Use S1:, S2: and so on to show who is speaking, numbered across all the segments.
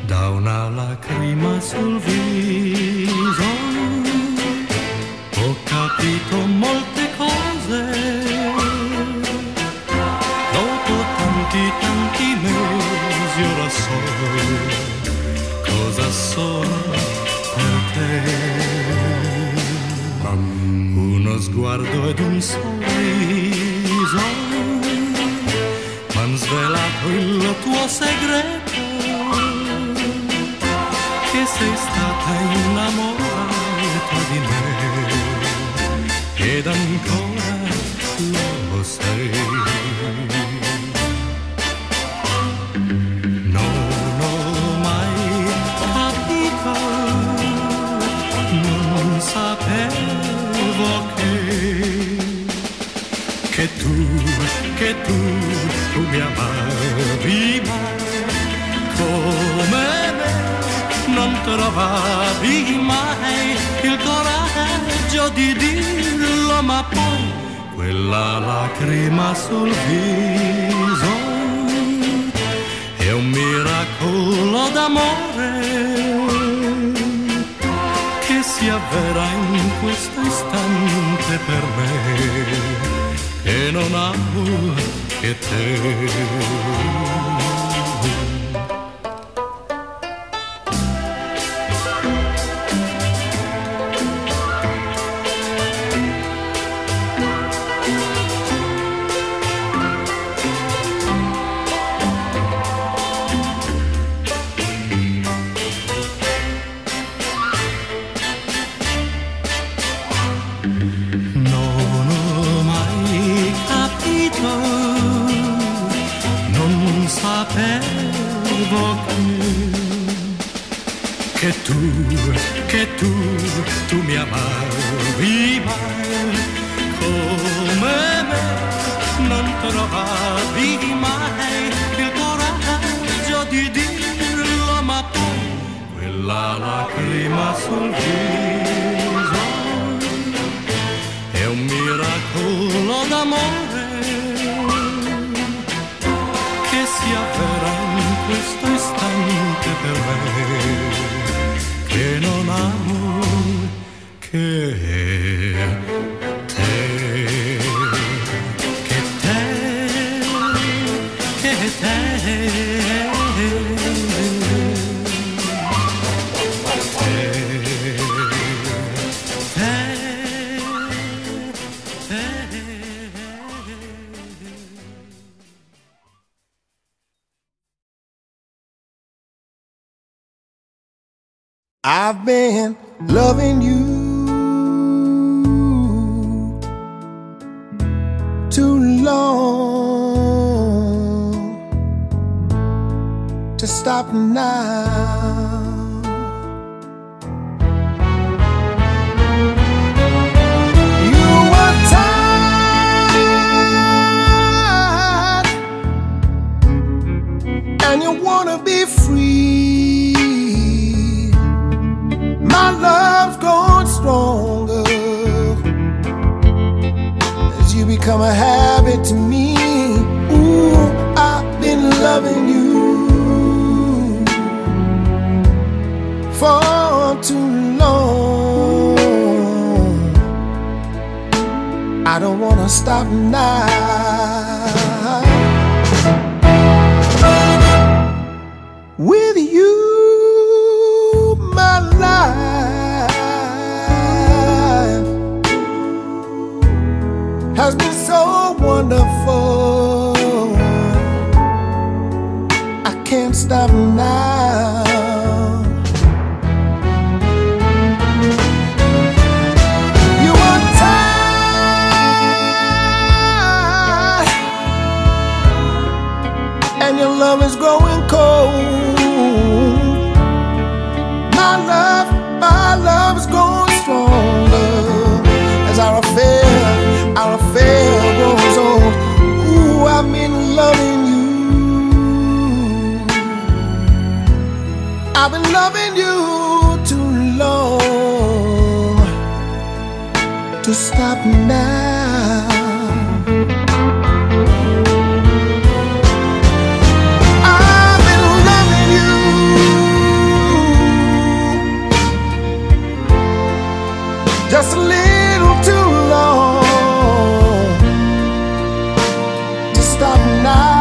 S1: Da una lacrima sul viso ho capito molte cose. Dopo tanti mesi ora so cosa sono per te. Uno sguardo ed un sorriso m'han svelato il tuo segreto, che sei stata innamorata di me ed ancora lo sei. Non ho mai capito, non sapevo che tu mi amavi, ma come me non trovavi mai il coraggio di dirlo, ma poi quella lacrima sul viso è un miracolo d'amore che si avvera in questo istante per me, che non amo che te. Che tu mi amavi, ma come me non trovavi mai il coraggio di dirlo, ma poi quella lacrima sul viso è un miracolo d'amore che si avvera in questo istante per me, che non amo che te, che te, che te.
S2: I've been loving you too long to stop now. You were tired and you wanna be free. My love's growing stronger as you become a habit to me. Ooh, I've been loving you for too long. I don't wanna stop now. With you, my life has been so wonderful. I can't stop now. You are tired and your love is growing cold. stop now. I've been loving you just a little too long to stop now.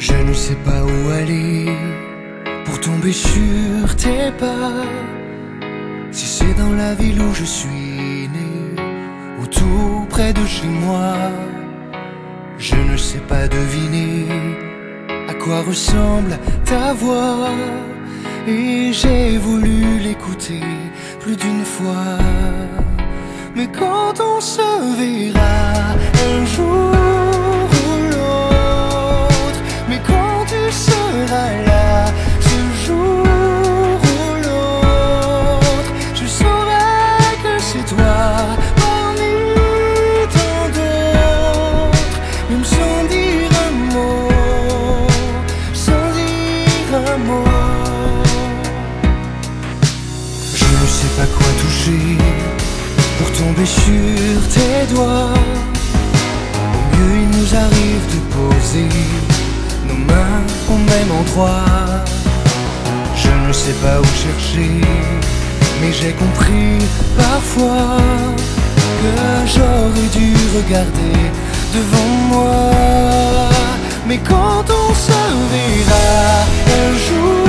S3: Je ne sais pas où aller pour tomber sur tes pas. Si c'est dans la ville où je suis né ou tout près de chez moi, je ne sais pas deviner à quoi ressemble ta voix. Et j'ai voulu l'écouter plus d'une fois. Mais quand on se verra un jour ou l'autre, mais quand tu seras là, ce jour ou l'autre, je saurai que c'est toi parmi tant d'autres. Même sans dire un mot, sans dire un mot. Je ne sais pas quoi toucher pour tomber sur tes doigts. Au mieux il nous arrive de poser nos mains au même endroit. Je ne sais pas où chercher, mais j'ai compris parfois que j'aurais dû regarder devant moi. Mais quand on se verra un jour